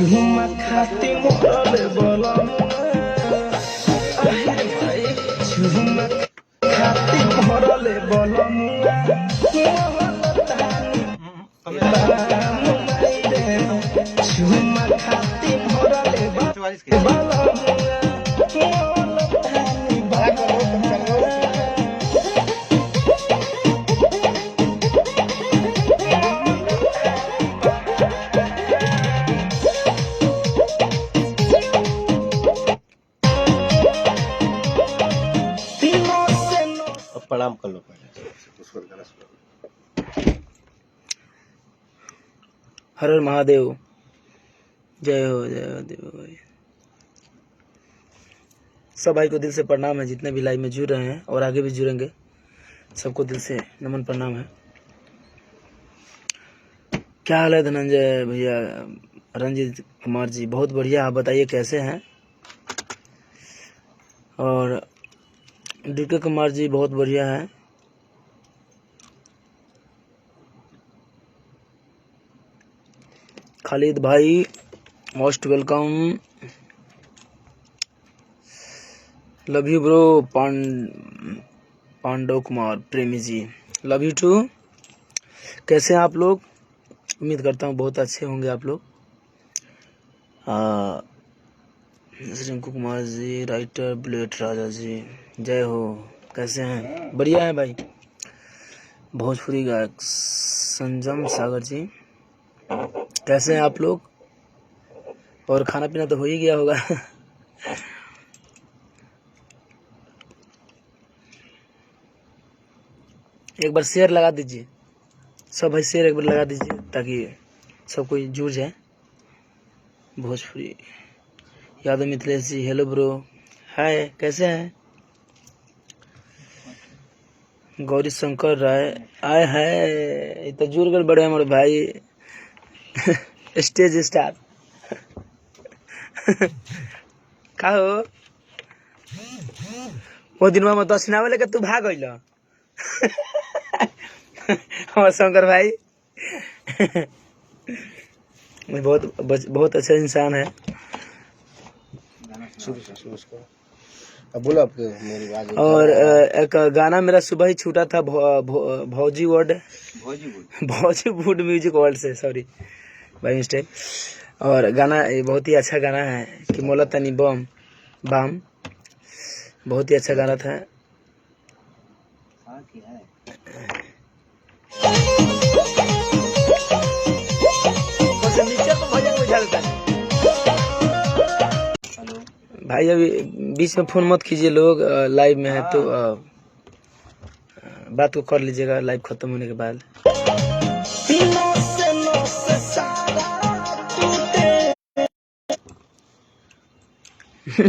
चुमा खाती मोरले बलम चुमा खाती मोरले बलम चुमा खाती मोरले प्रणाम कर लो पहले। हर हर महादेव। जय हो देव भाई। सब भाई को दिल से प्रणाम है, जितने भी लाइव में जुड़ रहे हैं और आगे भी जुड़ेंगे, सबको दिल से नमन प्रणाम है। क्या हाल है धनंजय भैया? रंजीत कुमार जी बहुत बढ़िया, आप बताइए कैसे हैं? और डीके कुमार जी बहुत बढ़िया है। खालिद भाई most welcome. Love you bro. Pandav Kumar Premi ji love you to. कैसे हैं आप लोग? उम्मीद करता हूँ बहुत अच्छे होंगे आप लोग। रिंकू कुमार जी राइटर बुलेट राजा जी जय हो, कैसे हैं? बढ़िया है भाई। भोजपुरी गायक संजम सागर जी कैसे हैं आप लोग? और खाना पीना तो हो ही गया होगा। एक बार शेयर लगा दीजिए सब भाई, शेयर एक बार लगा दीजिए ताकि सब कोई जुड़ जाए। भोजपुरी यादव मिथिलेश जी हेलो ब्रो, हाय कैसे हैं? गौरी शंकर राय आए है तो जुड़ गए बड़े हमारे भाई। Stage star. का हो वो दिन में दक्षिणा लेके तू भाग गइल। हमारे शंकर भाई बहुत अच्छा इंसान है। अब बोलो आपके मेरी आवाज। और एक गाना मेरा सुबह ही छूटा था भौजी वर्ड भौजी वुड म्यूजिक वर्ल्ड से, सॉरी बाय मिस्टेक। और गाना ये बहुत ही अच्छा गाना है कि मोला तनी बम बाम, बहुत ही अच्छा गाना था। भाई अभी बीच में फोन मत कीजिए, लोग लाइव में है तो बात को कर लीजिएगा लाइव खत्म होने के बाद।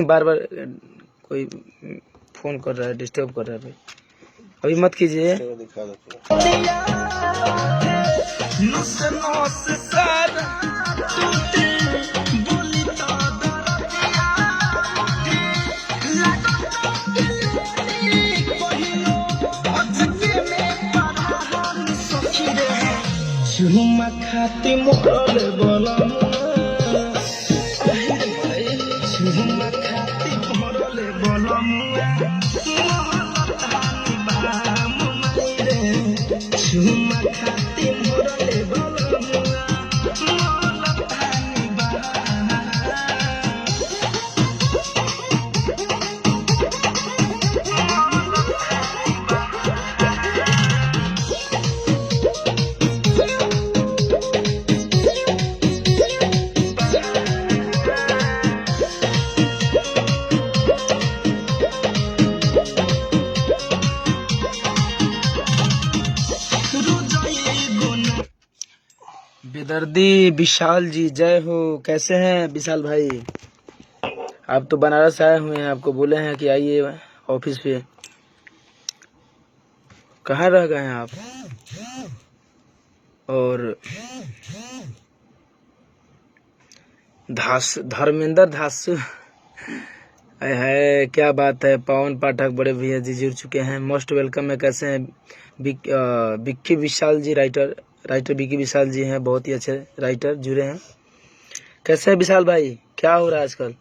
बार बार कोई फोन कर रहा है, डिस्टर्ब कर रहा है भाई, अभी मत कीजिए। चुमा खाती मोरले बलम चुमा खाती मोरले बलम चुमा खाती मोरले बलम बेदर्दी विशाल जी जय हो, कैसे हैं विशाल भाई? आप तो बनारस आए हुए हैं, आपको बोले हैं कि आइए ऑफिस पे, कहाँ रह गए हैं आप? और धर्मेंद्र धासु है, क्या बात है। पवन पाठक बड़े भैया जी जुड़ चुके हैं, मोस्ट वेलकम है। कैसे हैं विक्की विशाल जी राइटर विक्की विशाल जी हैं, बहुत ही अच्छे राइटर जुड़े हैं। कैसे है विशाल भाई, क्या हो रहा है आजकल?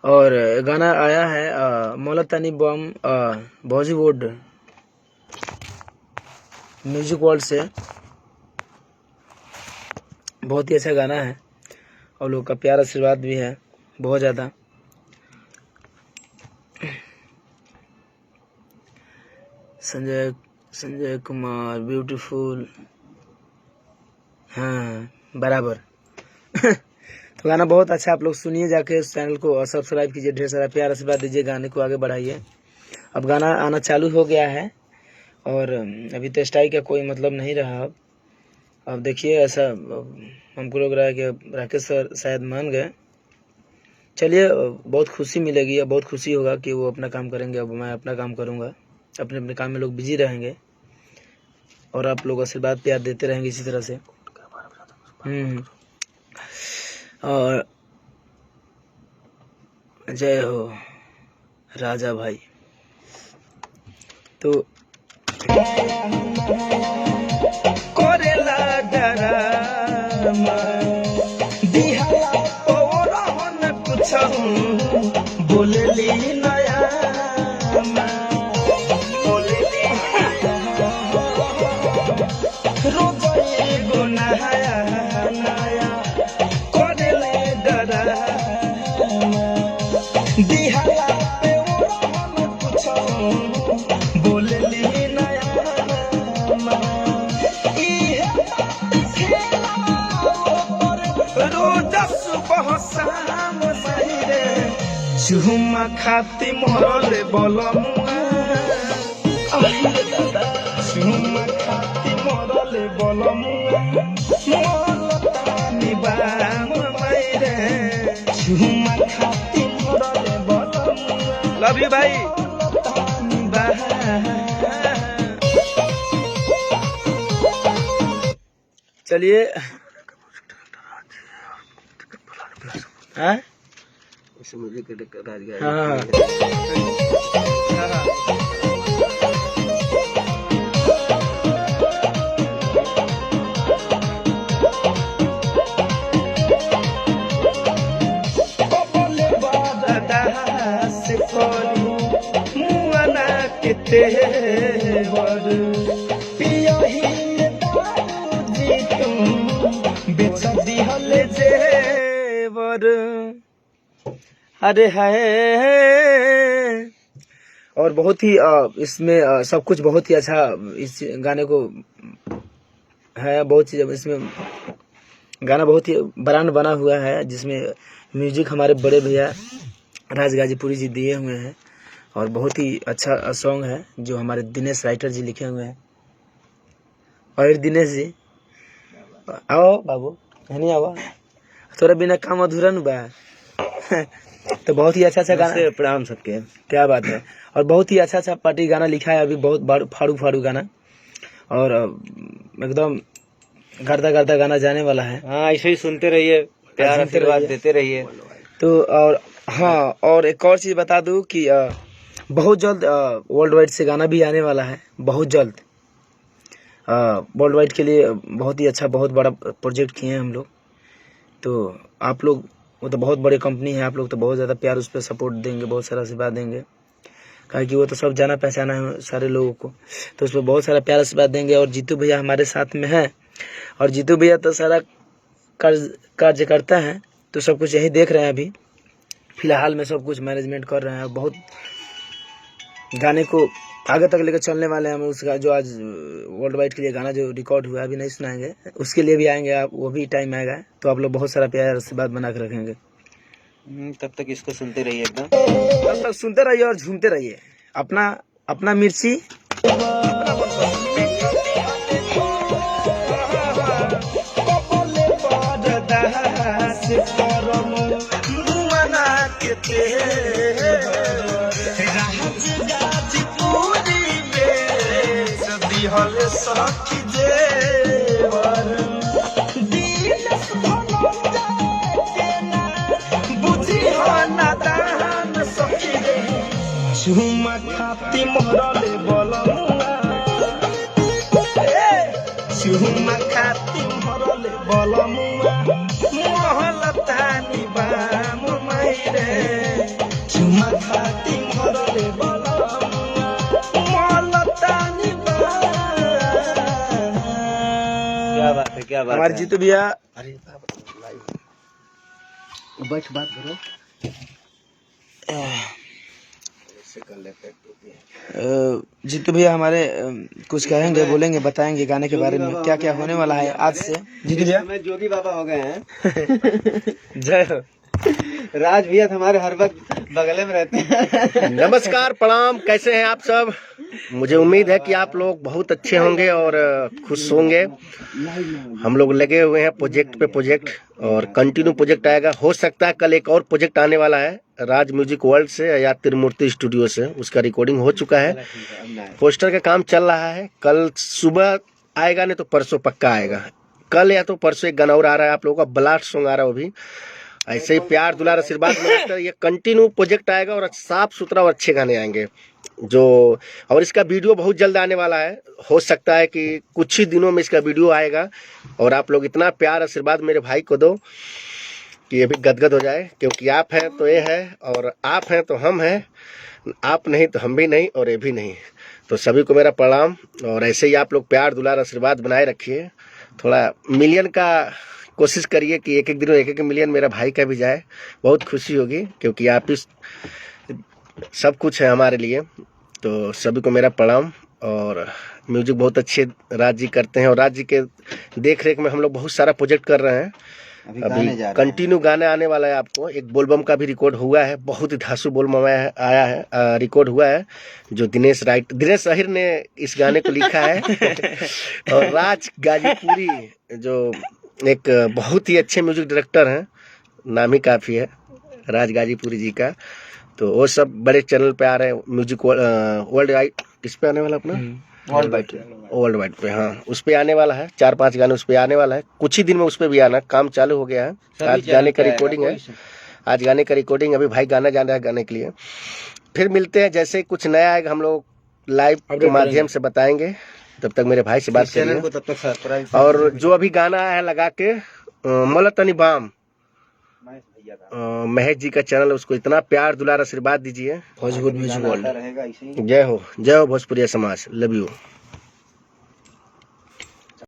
और गाना आया है मौलतानी बम बॉलीवुड म्यूजिक वर्ल्ड से, बहुत ही अच्छा गाना है और लोग का प्यार आशीर्वाद भी है बहुत ज़्यादा। संजय कुमार ब्यूटीफुल, हाँ बराबर। तो गाना बहुत अच्छा, आप लोग सुनिए जाके उस चैनल को और सब्सक्राइब कीजिए, ढेर सारा प्यार आशीर्वाद दीजिए, गाने को आगे बढ़ाइए। अब गाना आना चालू हो गया है और अभी तो स्ट्राइक का कोई मतलब नहीं रहा। अब देखिए ऐसा हमको लग रहा है कि राकेश सर शायद मान गए। चलिए बहुत खुशी मिलेगी, बहुत खुशी होगा कि वो अपना काम करेंगे, अब मैं अपना काम करूँगा, अपने अपने काम में लोग बिजी रहेंगे और आप लोग आशीर्वाद प्यार देते रहेंगे इसी तरह से। और जय हो राजा भाई। तो करेला डरामा दिहाला पौरहन कुछ बोलली नया बोलली रोजए गुनाया नया करेला डरामा दिहाला पौरहन कुछ बोलली नया चुमा खाती मोरले बलमुआ, चुमा खाती मोरले बलमुआ, मोलतानी बाम मायरे, चुमा खाती मोरले बलमुआ। लव यू भाई। चलिए हाँ अरे है। और बहुत ही इसमें सब कुछ बहुत ही अच्छा इस गाने को है, बहुत चीज इसमें गाना बहुत ही ब्रांड बना हुआ है, जिसमें म्यूजिक हमारे बड़े भैया राज गाजीपुरी जी दिए हुए हैं और बहुत ही अच्छा सॉन्ग है जो हमारे दिनेश राइटर जी लिखे हुए हैं। और दिनेश जी आओ बाबू, नहीं आओ, थोड़ा बिना काम अधूरा न बा। तो बहुत ही अच्छा गाना, प्रणाम सबके, क्या बात है। और बहुत ही अच्छा पार्टी गाना लिखा है अभी, बहुत फाड़ू गाना और एकदम गर्दा गाना जाने वाला है। हाँ ऐसे ही सुनते रहिए, प्यार आशीर्वाद देते रहिए। तो और हाँ, और एक और चीज बता दूं कि बहुत जल्द वर्ल्ड वाइड से गाना भी आने वाला है, बहुत जल्द। वर्ल्ड वाइड के लिए बहुत ही अच्छा, बहुत बड़ा प्रोजेक्ट किए हैं हम लोग। तो आप लोग, वो तो बहुत बड़ी कंपनी है, आप लोग तो बहुत ज़्यादा प्यार उस पर सपोर्ट देंगे, बहुत सारा आशीर्वाद देंगे, क्योंकि वो तो सब जाना पहचाना है सारे लोगों को, तो उस पर बहुत सारा प्यार आशीर्वाद देंगे। और जीतू भैया हमारे साथ में है, और जीतू भैया तो सारा कार्य करता है, तो सब कुछ यही देख रहे हैं अभी फिलहाल में, सब कुछ मैनेजमेंट कर रहे हैं। बहुत गाने को आगे तक लेकर चलने वाले हैं हम। उसका जो आज वर्ल्ड वाइड के लिए गाना जो रिकॉर्ड हुआ है अभी नहीं सुनाएंगे, उसके लिए भी आएंगे आप, वो भी टाइम आएगा, तो आप लोग बहुत सारा प्यार आशीर्वाद बना के रखेंगे। तब तक इसको सुनते रहिए, एकदम तब तक सुनते रहिए और झूमते रहिए। अपना मिर्ची हले सखी देवर दिल बुझी हो ना दान सखी रे, झुमा खाती मोरले बलमुआ, झुमा खाती मोरले बलमुआ, क्या बात है, क्या बात हमारे है। जीतू भैया अरे बैठ बात करो, ऐसे कर लेते हैं। जीतू भैया हमारे कुछ कहेंगे, बोलेंगे, बताएंगे गाने के बारे में, क्या क्या होने वाला है आज से। जीतू भैया मैं जोगी बाबा हो गए हैं। जय हो। राज भैया तो हमारे हर वक्त बगले में रहते हैं। नमस्कार, प्रणाम, कैसे हैं आप सब? मुझे उम्मीद है कि आप लोग बहुत अच्छे होंगे और खुश होंगे। हम लोग लगे हुए हैं प्रोजेक्ट पे प्रोजेक्ट, और कंटिन्यू प्रोजेक्ट आएगा। हो सकता है कल एक और प्रोजेक्ट आने वाला है राज म्यूजिक वर्ल्ड से या त्रिमूर्ति स्टूडियो से, उसका रिकॉर्डिंग हो चुका है, पोस्टर का काम चल रहा है। कल सुबह आएगा, नहीं तो परसों पक्का आएगा। कल या तो परसों एक गाना और आ रहा है, आप लोगों का ब्लास्ट सॉन्ग आ रहा है। वो भी ऐसे ही प्यार दुलार आशीर्वाद मिलाकर ये कंटिन्यू प्रोजेक्ट आएगा और साफ सुथरा और अच्छे गाने आएंगे जो, और इसका वीडियो बहुत जल्द आने वाला है। हो सकता है कि कुछ ही दिनों में इसका वीडियो आएगा, और आप लोग इतना प्यार आशीर्वाद मेरे भाई को दो कि ये भी गदगद हो जाए, क्योंकि आप हैं तो ये है, और आप हैं तो हम हैं, आप नहीं तो हम भी नहीं, और ये भी नहीं। तो सभी को मेरा प्रणाम, और ऐसे ही आप लोग प्यार दुलार आशीर्वाद बनाए रखिए। थोड़ा मिलियन का कोशिश करिए कि एक एक दिन एक एक मिलियन मेरा भाई का भी जाए, बहुत खुशी होगी, क्योंकि आप इस सब कुछ है हमारे लिए। तो सभी को मेरा प्रणाम। और म्यूजिक बहुत अच्छे राज जी करते हैं, और राज जी के देख रेख में हम लोग बहुत सारा प्रोजेक्ट कर रहे हैं। अभी कंटिन्यू गाने आने वाला है आपको। एक बोलबम का भी रिकॉर्ड हुआ है, बहुत ही धांसू बोलबम आया है, रिकॉर्ड हुआ है, जो दिनेश अहिर ने इस गाने को लिखा है। और राज गाजीपुरी जो एक बहुत ही अच्छे म्यूजिक डायरेक्टर हैं, नाम ही काफ़ी है राज गाजीपुरी जी का। तो वो सब बड़े चैनल पे आ रहे हैं, म्यूजिक वर्ल्ड वाइड, किस पे आने वाला अपना वर्ल्ड वाइड पे, हाँ उस पे आने वाला है। 4-5 गाने उस पे आने वाला है, कुछ ही दिन में उस पे भी आना, काम चालू हो गया है। आज गाने का रिकॉर्डिंग है, आज गाने का रिकॉर्डिंग, अभी भाई गाना जाना है गाने के लिए। फिर मिलते हैं, जैसे कुछ नया आएगा हम लोग लाइव के माध्यम से बताएंगे। तब तक मेरे भाई से बात करिए, तब तक सरप्राइज। और जो अभी गाना है लगा के मोलतनी बाम, महेश जी का चैनल, उसको इतना प्यार दुलार आशीर्वाद दीजिए। Bhojpur music world. जय हो भोजपुरिया समाज, लव यू।